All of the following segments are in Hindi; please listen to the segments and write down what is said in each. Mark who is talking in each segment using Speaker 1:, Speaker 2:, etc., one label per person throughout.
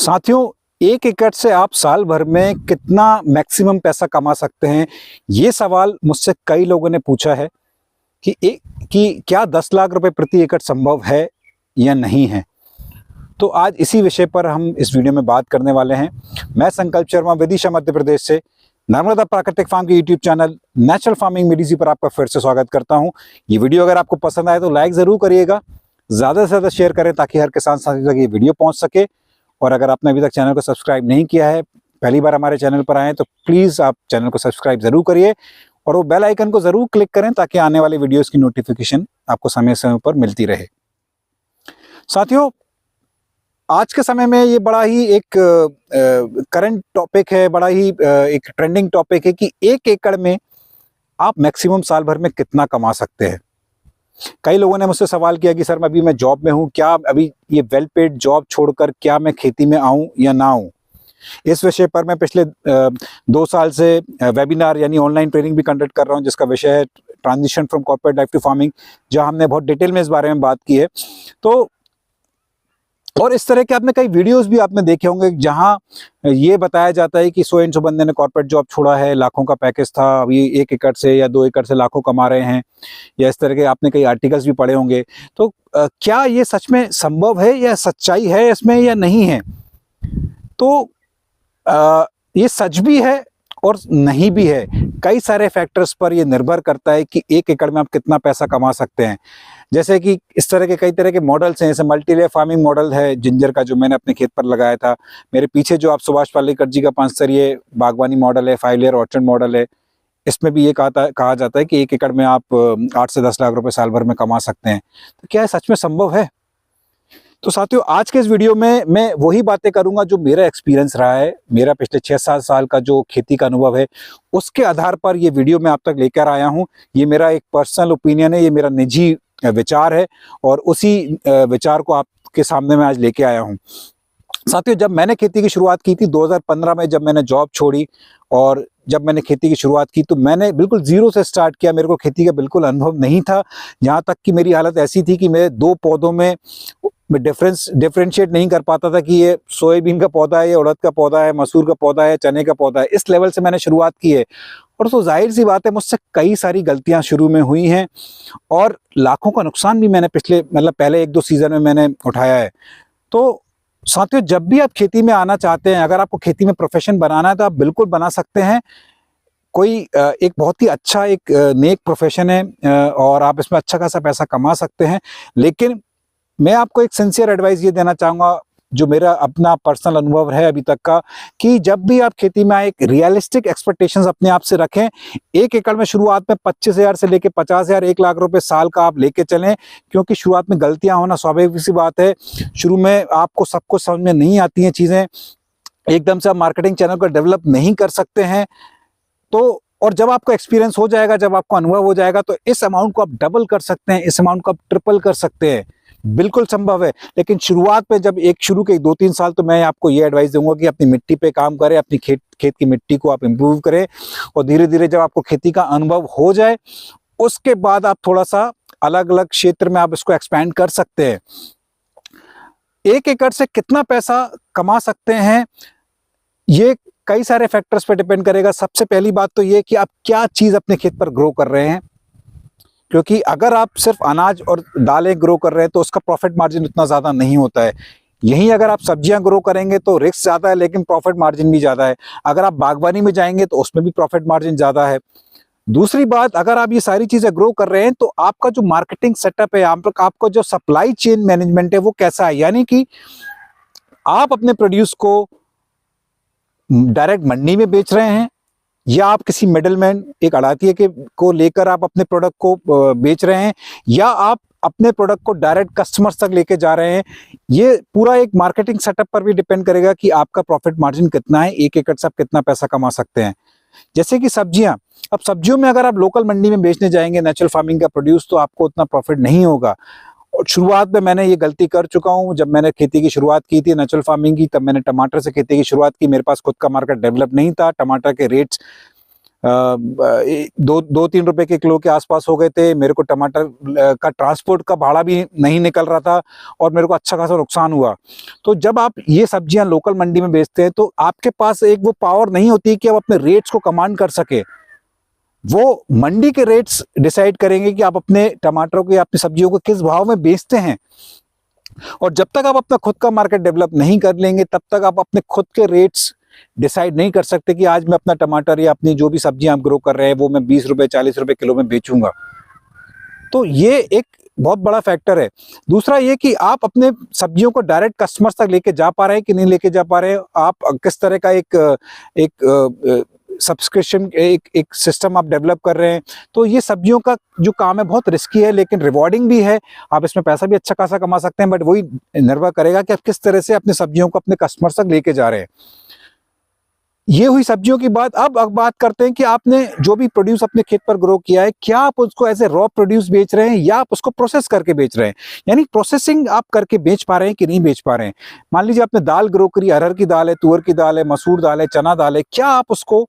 Speaker 1: साथियों, 1 एकड़ से आप साल भर में कितना मैक्सिमम पैसा कमा सकते हैं? ये सवाल मुझसे कई लोगों ने पूछा है कि क्या 10 लाख रुपए प्रति एकड़ संभव है या नहीं है? तो आज इसी विषय पर हम इस वीडियो में बात करने वाले हैं। मैं संकल्प शर्मा विदिशा मध्य प्रदेश से नर्मदा प्राकृतिक फार्म के यूट्यूब चैनल नेचुरल फार्मिंग में डीजी पर आपका फिर से स्वागत करता हूं। ये वीडियो अगर आपको पसंद आए तो लाइक ज़रूर करिएगा, ज़्यादा से ज़्यादा शेयर करें ताकि हर किसान साथी तक ये वीडियो पहुंच सके। और अगर आपने अभी तक चैनल को सब्सक्राइब नहीं किया है, पहली बार हमारे चैनल पर आए तो प्लीज़ आप चैनल को सब्सक्राइब ज़रूर करिए और वो बेल आइकन को ज़रूर क्लिक करें ताकि आने वाली वीडियोज़ की नोटिफिकेशन आपको समय समय पर मिलती रहे। साथियों, आज के समय में ये बड़ा ही एक करंट टॉपिक है, बड़ा ही एक ट्रेंडिंग टॉपिक है कि 1 एकड़ में आप मैक्सिमम साल भर में कितना कमा सकते हैं। कई लोगों ने मुझसे सवाल किया कि सर मैं अभी जॉब में हूँ, क्या अभी ये वेल पेड जॉब छोड़कर क्या मैं खेती में आऊँ या ना आऊँ? इस विषय पर मैं पिछले 2 साल से वेबिनार यानी ऑनलाइन ट्रेनिंग भी कंडक्ट कर रहा हूँ, जिसका विषय है transition from corporate life to farming, जहाँ हमने बहुत डिटेल में इस बारे में बात की है। तो और इस तरह के आपने कई वीडियोस भी आपने देखे होंगे जहां ये बताया जाता है कि सो एंड सो बंदे ने कॉर्पोरेट जॉब छोड़ा है, लाखों का पैकेज था, अभी 1 एकड़ से या 2 एकड़ से लाखों कमा रहे हैं, या इस तरह के आपने कई आर्टिकल्स भी पढ़े होंगे। तो क्या ये सच में संभव है या सच्चाई है इसमें या नहीं है? तो ये सच भी है और नहीं भी है। कई सारे फैक्टर्स पर ये निर्भर करता है कि 1 एकड़ में आप कितना पैसा कमा सकते हैं। जैसे कि इस तरह के कई तरह के मॉडल्स हैं, जैसे मल्टी लेयर फार्मिंग मॉडल है जिंजर का, जो मैंने अपने खेत पर लगाया था। मेरे पीछे जो आप सुभाष पालेकर जी का 5 स्तरीय बागवानी मॉडल है, 5 लेयर ऑर्चर्ड मॉडल है, इसमें भी ये कहा जाता है कि 1 एकड़ में आप 8 से 10 लाख रुपए साल भर में कमा सकते हैं। तो क्या सच में संभव है? तो साथियों, आज के इस वीडियो में मैं वही बातें करूंगा जो मेरा एक्सपीरियंस रहा है, मेरा पिछले 6-7 साल का जो खेती का अनुभव है, उसके आधार पर ये वीडियो मैं आप तक लेकर आया हूं। ये मेरा एक पर्सनल ओपिनियन है, ये मेरा निजी विचार है और उसी विचार को आपके सामने मैं आज लेके आया हूं। साथियों, जब मैंने खेती की शुरुआत की थी 2015 में, जब मैंने जॉब छोड़ी और जब मैंने खेती की शुरुआत की तो मैंने बिल्कुल जीरो से स्टार्ट किया। मेरे को खेती का बिल्कुल अनुभव नहीं था, यहाँ तक कि मेरी हालत ऐसी थी कि मैं 2 पौधों में डिफरेंशिएट नहीं कर पाता था कि ये सोयाबीन का पौधा है, ये उड़द का पौधा है, मसूर का पौधा है, चने का पौधा है। इस लेवल से मैंने शुरुआत की है और तो जाहिर सी बात है मुझसे कई सारी गलतियां शुरू में हुई हैं और लाखों का नुकसान भी मैंने पहले 1-2 सीजन में मैंने उठाया है। तो साथियों, जब भी आप खेती में आना चाहते हैं, अगर आपको खेती में प्रोफेशन बनाना है तो आप बिल्कुल बना सकते हैं। कोई एक बहुत ही अच्छा एक नेक प्रोफेशन है और आप इसमें अच्छा खासा पैसा कमा सकते हैं। लेकिन मैं आपको एक सिंसियर एडवाइस ये देना चाहूँगा, जो मेरा अपना पर्सनल अनुभव है अभी तक का, कि जब भी आप खेती में आए एक रियलिस्टिक एक्सपेक्टेशंस अपने आप से रखें। 1 एकड़ में शुरुआत में 25,000 से लेके 50,000, 1 लाख रुपए साल का आप लेके चलें, क्योंकि शुरुआत में गलतियां होना स्वाभाविक सी बात है। शुरू में आपको सब कुछ समझ में नहीं आती हैं चीज़ें, एकदम से आप मार्केटिंग चैनल को डेवलप नहीं कर सकते हैं। तो और जब आपको एक्सपीरियंस हो जाएगा, जब आपको अनुभव हो जाएगा, तो इस अमाउंट को आप डबल कर सकते हैं, इस अमाउंट को आप ट्रिपल कर सकते हैं। बिल्कुल संभव है। लेकिन शुरुआत में जब शुरू के 2-3 साल तो मैं आपको ये एडवाइस दूंगा कि अपनी मिट्टी पे काम करें, अपनी खेत की मिट्टी को आप इम्प्रूव करें और धीरे धीरे जब आपको खेती का अनुभव हो जाए, उसके बाद आप थोड़ा सा अलग अलग क्षेत्र में आप इसको एक्सपैंड कर सकते हैं। 1 एकड़ से कितना पैसा कमा सकते हैं, ये कई सारे फैक्टर्स पर डिपेंड करेगा। सबसे पहली बात तो ये कि आप क्या चीज अपने खेत पर ग्रो कर रहे हैं, क्योंकि अगर आप सिर्फ अनाज और दालें ग्रो कर रहे हैं तो उसका प्रॉफिट मार्जिन उतना ज़्यादा नहीं होता है। यहीं अगर आप सब्जियां ग्रो करेंगे तो रिस्क ज़्यादा है लेकिन प्रॉफिट मार्जिन भी ज़्यादा है। अगर आप बागवानी में जाएंगे तो उसमें भी प्रॉफिट मार्जिन ज़्यादा है। दूसरी बात, अगर आप ये सारी चीज़ें ग्रो कर रहे हैं तो आपका जो मार्केटिंग सेटअप है, आपका जो सप्लाई चेन मैनेजमेंट है, वो कैसा है, यानी कि आप अपने प्रोड्यूस को डायरेक्ट मंडी में बेच रहे हैं या आप किसी मिडलमैन, एक आड़तिये को लेकर आप अपने प्रोडक्ट को बेच रहे हैं, या आप अपने प्रोडक्ट को डायरेक्ट कस्टमर्स तक लेके जा रहे हैं। ये पूरा एक मार्केटिंग सेटअप पर भी डिपेंड करेगा कि आपका प्रॉफिट मार्जिन कितना है, 1 एकड़ से आप कितना पैसा कमा सकते हैं। जैसे कि सब्जियां, अब सब्जियों में अगर आप लोकल मंडी में बेचने जाएंगे नेचुरल फार्मिंग का प्रोड्यूस, तो आपको उतना प्रॉफिट नहीं होगा। और शुरुआत में मैंने ये गलती कर चुका हूँ। जब मैंने खेती की शुरुआत की थी नेचुरल फार्मिंग की, तब मैंने टमाटर से खेती की शुरुआत की। मेरे पास खुद का मार्केट डेवलप नहीं था, टमाटर के रेट्स दो 3 रुपए के किलो के आसपास हो गए थे। मेरे को टमाटर का ट्रांसपोर्ट का भाड़ा भी नहीं निकल रहा था और मेरे को अच्छा खासा नुकसान हुआ। तो जब आप ये सब्जियां लोकल मंडी में बेचते हैं तो आपके पास एक वो पावर नहीं होती कि आप अपने रेट्स को कमांड कर सके। वो मंडी के रेट्स डिसाइड करेंगे कि आप अपने टमाटरों को या अपनी सब्जियों को किस भाव में बेचते हैं। और जब तक आप अपना खुद का मार्केट डेवलप नहीं कर लेंगे तब तक आप अपने खुद के रेट्स डिसाइड नहीं कर सकते कि आज मैं अपना टमाटर या अपनी जो भी सब्जियां आप ग्रो कर रहे हैं वो मैं 20 रुपए 40 रुपए किलो में बेचूंगा। तो ये एक बहुत बड़ा फैक्टर है। दूसरा ये कि आप अपने सब्जियों को डायरेक्ट कस्टमर्स तक लेके जा पा रहे हैं कि नहीं लेके जा पा रहे हैं। आप किस तरह का एक सब्सक्रिप्शन एक सिस्टम आप डेवलप कर रहे हैं। तो ये सब्जियों का जो काम है बहुत रिस्की है लेकिन रिवॉर्डिंग भी है। आप इसमें पैसा भी अच्छा खासा कमा सकते हैं, बट वही निर्भर करेगा कि आप किस तरह से अपने सब्जियों को अपने कस्टमर्स तक लेके जा रहे हैं। ये हुई सब्जियों की बात। अब बात करते हैं कि आपने जो भी प्रोड्यूस अपने खेत पर ग्रो किया है, क्या आप उसको एज ए रॉ प्रोड्यूस बेच रहे हैं या आप उसको प्रोसेस करके बेच रहे हैं, यानी प्रोसेसिंग आप करके बेच पा रहे हैं कि नहीं बेच पा रहे हैं। मान लीजिए आपने दाल ग्रो करी, अरहर की दाल है, तुअर की दाल है, मसूर दाल है, चना दाल है, क्या आप उसको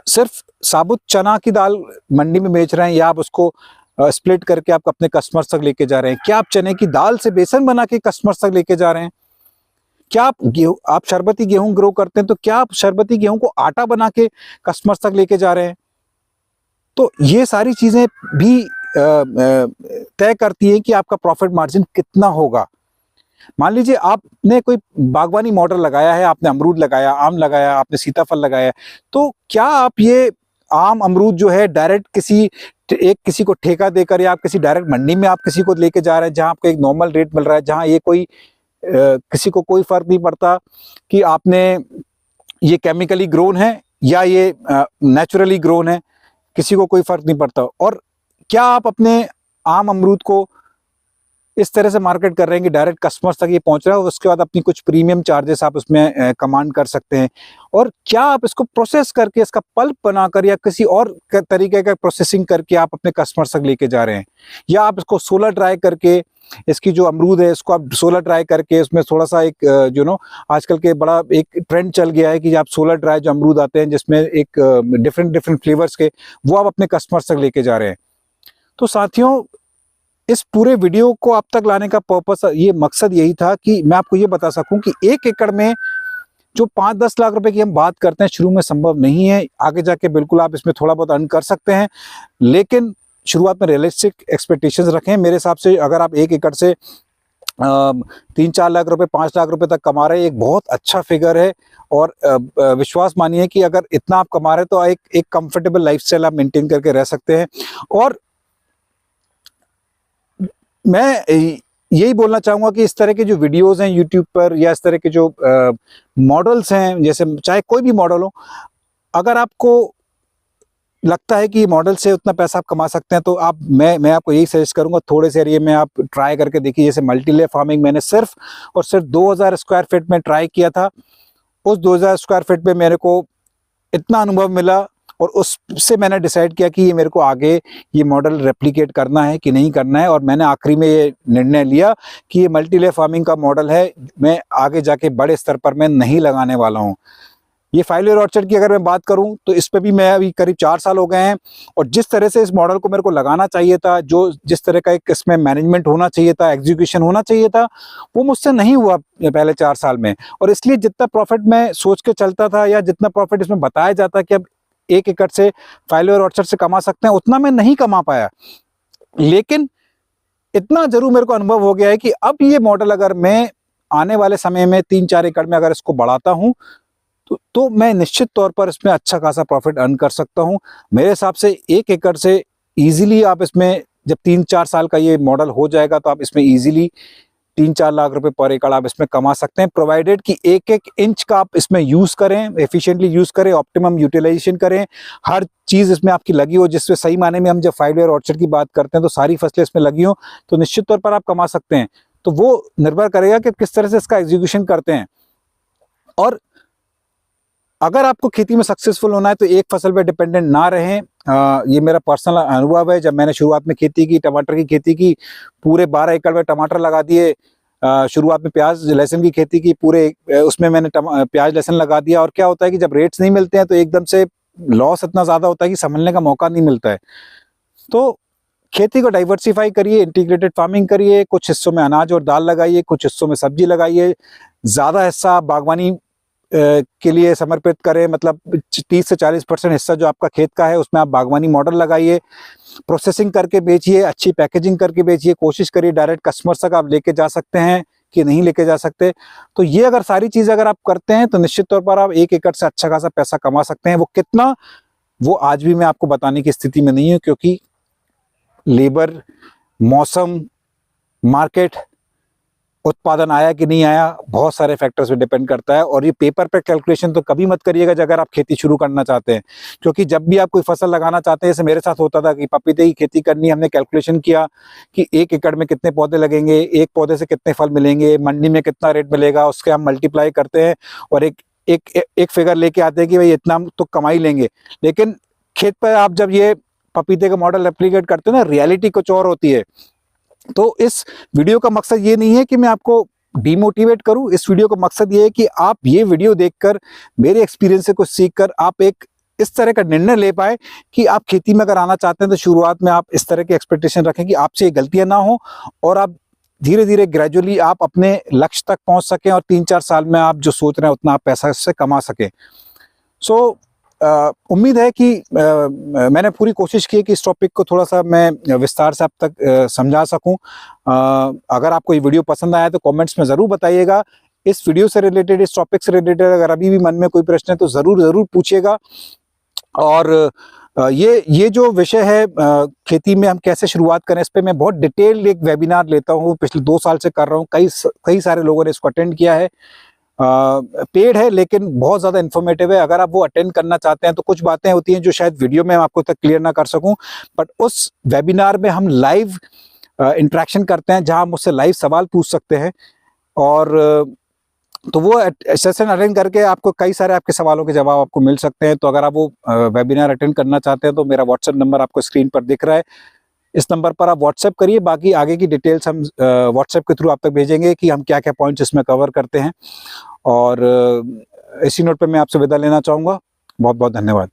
Speaker 1: सिर्फ साबुत चना की दाल मंडी में बेच रहे हैं या आप उसको स्प्लिट करके आप अपने कस्टमर्स तक लेके जा रहे हैं? क्या आप चने की दाल से बेसन बना के कस्टमर्स तक लेके जा रहे हैं? क्या आप शरबती गेहूं ग्रो करते हैं तो क्या आप शरबती गेहूं को आटा बना के कस्टमर्स तक लेके जा रहे हैं? तो ये सारी चीजें भी तय करती है कि आपका प्रॉफिट मार्जिन कितना होगा। मान लीजिए आपने कोई बागवानी मॉडल लगाया है, आपने अमरूद लगाया, आम लगाया, आपने सीताफल लगाया, तो क्या आप ये आम अमरूद जो है डायरेक्ट किसी को ठेका देकर या आप किसी डायरेक्ट मंडी में आप किसी को लेके जा रहे हैं जहां आपको एक नॉर्मल रेट मिल रहा है, जहां ये कोई किसी को कोई फर्क नहीं पड़ता कि आपने ये केमिकली ग्रोन है या ये नेचुरली ग्रोन है, किसी को कोई फर्क नहीं पड़ता। और क्या आप अपने आम अमरूद को इस तरह से मार्केट कर रहे हैं कि डायरेक्ट कस्टमर्स तक ये पहुंच रहा है और उसके बाद अपनी कुछ प्रीमियम चार्जेस आप उसमें कमांड कर सकते हैं। और क्या आप इसको प्रोसेस करके इसका पल्प बनाकर या किसी और तरीके का प्रोसेसिंग करके आप अपने कस्टमर्स तक लेके जा रहे हैं, या आप इसको सोलर ड्राई करके इसकी जो अमरूद है इसको आप सोलर ड्राई करके उसमें थोड़ा सा एक आजकल के बड़ा एक ट्रेंड चल गया है कि आप सोलर ड्राई जो अमरूद आते हैं जिसमें एक डिफरेंट फ्लेवर्स के, वो आप अपने कस्टमर्स तक लेके जा रहे हैं। तो साथियों, इस पूरे वीडियो को आप तक लाने का पर्पस, ये मकसद यही था कि मैं आपको ये बता सकूं कि 1 एकड़ में जो 5-10 लाख रुपए की हम बात करते हैं शुरू में संभव नहीं है। आगे जाके बिल्कुल आप इसमें थोड़ा बहुत अर्न कर सकते हैं, लेकिन शुरुआत में रियलिस्टिक एक्सपेक्टेशंस रखें। मेरे हिसाब से अगर आप 1 एकड़ से 3-4 लाख रुपए 5 लाख रुपए तक कमा रहे हैं, एक बहुत अच्छा फिगर है। और विश्वास मानिए कि अगर इतना आप कमा रहे हैं तो एक कंफर्टेबल लाइफस्टाइल आप मेंटेन करके रह सकते हैं। और मैं यही बोलना चाहूँगा कि इस तरह के जो वीडियोस हैं यूट्यूब पर या इस तरह के जो मॉडल्स हैं, जैसे चाहे कोई भी मॉडल हो, अगर आपको लगता है कि मॉडल से उतना पैसा आप कमा सकते हैं तो मैं आपको यही सजेस्ट करूंगा, थोड़े से एरिया में आप ट्राई करके देखिए। जैसे मल्टी लेयर फार्मिंग मैंने सिर्फ और सिर्फ 2000 स्क्वायर फीट में ट्राई किया था। उस 2000 स्क्वायर फीट में मेरे को इतना अनुभव मिला और उससे मैंने डिसाइड किया कि ये मेरे को आगे ये मॉडल रेप्लिकेट करना है कि नहीं करना है। और मैंने आखिरी में ये निर्णय लिया कि ये मल्टी लेयर फार्मिंग का मॉडल है, मैं आगे जाके बड़े स्तर पर मैं नहीं लगाने वाला हूँ। ये 5 लेयर ऑर्चर्ड की अगर मैं बात करूं तो इस पे भी मैं अभी करीब 4 साल हो गए हैं, और जिस तरह से इस मॉडल को मेरे को लगाना चाहिए था, जिस तरह का एक इसमें मैनेजमेंट होना चाहिए था, एग्जीक्यूशन होना चाहिए था, वो मुझसे नहीं हुआ पहले 4 साल में। और इसलिए जितना प्रॉफिट मैं सोच के चलता था या जितना प्रॉफिट इसमें बताया जाता कि अब 1 एकड़ से 5 लेयर ऑर्चर्ड से कमा सकते हैं, उतना मैं नहीं कमा पाया। लेकिन इतना जरूर मेरे को अनुभव हो गया है कि अब ये मॉडल अगर मैं आने वाले समय में 3-4 एकड़ में अगर इसको बढ़ाता हूँ तो मैं निश्चित तौर पर इसमें अच्छा खासा प्रॉफिट अर्न कर सकता हूं। मेरे हिसाब से 1 एकड़ से इजीली आप इसमें जब 3-4 साल का ये मॉडल हो जाएगा तो आप इसमें इजीली 3-4 लाख रुपए पर एकड़ आप इसमें कमा सकते हैं, प्रोवाइडेड कि 1-1 इंच का आप इसमें यूज करें, एफिशिएंटली यूज करें, ऑप्टिमम यूटिलाइजेशन करें, हर चीज इसमें आपकी लगी हो, जिससे सही माने में हम जब 5 लेयर ऑर्चर्ड की बात करते हैं तो सारी फसलें इसमें लगी हो, तो निश्चित तौर पर आप कमा सकते हैं। तो वो निर्भर करेगा कि किस तरह से इसका एग्जीक्यूशन करते हैं। और अगर आपको खेती में सक्सेसफुल होना है तो एक फसल पे डिपेंडेंट ना रहें। ये मेरा पर्सनल अनुभव है। जब मैंने शुरुआत में खेती की, टमाटर की खेती की, पूरे 12 एकड़ में टमाटर लगा दिए। शुरुआत में प्याज लहसुन की खेती की, पूरे उसमें मैंने प्याज लहसुन लगा दिया। और क्या होता है कि जब रेट्स नहीं मिलते हैं तो एकदम से लॉस इतना ज़्यादा होता है कि संभलने का मौका नहीं मिलता है। तो खेती को डाइवर्सिफाई करिए, इंटीग्रेटेड फार्मिंग करिए, कुछ हिस्सों में अनाज और दाल लगाइए, कुछ हिस्सों में सब्जी लगाइए, ज़्यादा हिस्सा बागवानी के लिए समर्पित करें, मतलब 30 से 40% हिस्सा जो आपका खेत का है उसमें आप बागवानी मॉडल लगाइए, प्रोसेसिंग करके बेचिए, अच्छी पैकेजिंग करके बेचिए, कोशिश करिए डायरेक्ट कस्टमर्स तक आप लेके जा सकते हैं कि नहीं लेके जा सकते। तो ये अगर सारी चीज़ें अगर आप करते हैं तो निश्चित तौर पर आप 1 एकड़ से अच्छा खासा पैसा कमा सकते हैं। वो कितना, वो आज भी मैं आपको बताने की स्थिति में नहीं हूँ, क्योंकि लेबर, मौसम, मार्केट, उत्पादन आया कि नहीं आया, बहुत सारे फैक्टर्स पे डिपेंड करता है। और ये पेपर पे कैलकुलेशन तो कभी मत करिएगा अगर आप खेती शुरू करना चाहते हैं, क्योंकि जब भी आप कोई फसल लगाना चाहते हैं, जैसे मेरे साथ होता था कि पपीते की खेती करनी, हमने कैलकुलेशन किया कि 1 एकड़ में कितने पौधे लगेंगे, एक पौधे से कितने फल मिलेंगे, मंडी में कितना रेट मिलेगा, उसके हम मल्टीप्लाई करते हैं और एक फिगर लेके आते हैं कि भाई इतना तो कमाई लेंगे। लेकिन खेत पर आप जब ये पपीते का मॉडल एप्लीकेट करते हैं ना, रियलिटी कुछ और होती है। तो इस वीडियो का मकसद ये नहीं है कि मैं आपको डिमोटिवेट करूं, इस वीडियो का मकसद ये है कि आप ये वीडियो देखकर, मेरे एक्सपीरियंस से कुछ सीखकर आप एक इस तरह का निर्णय ले पाए कि आप खेती में अगर आना चाहते हैं तो शुरुआत में आप इस तरह की एक्सपेक्टेशन रखें कि आपसे गलतियां ना हो और आप धीरे धीरे ग्रेजुअली आप अपने लक्ष्य तक पहुंच सकें और 3-4 साल में आप जो सोच रहे हैं उतना आप पैसा इससे कमा सकें। उम्मीद है कि मैंने पूरी कोशिश की कि इस टॉपिक को थोड़ा सा मैं विस्तार से आप तक समझा सकूं। अगर आपको ये वीडियो पसंद आया तो कमेंट्स में ज़रूर बताइएगा। इस वीडियो से रिलेटेड, इस टॉपिक से रिलेटेड अगर अभी भी मन में कोई प्रश्न है तो ज़रूर पूछिएगा। और ये जो विषय है खेती में हम कैसे शुरुआत करें, इस पे मैं बहुत डिटेल्ड एक वेबिनार लेता हूँ, पिछले 2 साल से कर रहा हूँ। कई सारे लोगों ने इसको अटेंड किया है। पेड है लेकिन बहुत ज़्यादा इन्फॉर्मेटिव है। अगर आप वो अटेंड करना चाहते हैं तो कुछ बातें होती हैं जो शायद वीडियो में आपको तक क्लियर ना कर सकूं, बट उस वेबिनार में हम लाइव इंटरेक्शन करते हैं जहां मुझसे लाइव सवाल पूछ सकते हैं। और तो वो सेशन अटेंड करके आपको कई सारे आपके सवालों के जवाब आपको मिल सकते हैं। तो अगर आप वो वेबिनार अटेंड करना चाहते हैं तो मेरा व्हाट्सएप नंबर आपको स्क्रीन पर दिख रहा है, इस नंबर पर आप व्हाट्सएप करिए। बाकी आगे की डिटेल्स हम व्हाट्सएप के थ्रू आप तक भेजेंगे कि हम क्या क्या पॉइंट्स इसमें कवर करते हैं। और इसी नोट पे मैं आपसे विदा लेना चाहूँगा। बहुत बहुत धन्यवाद।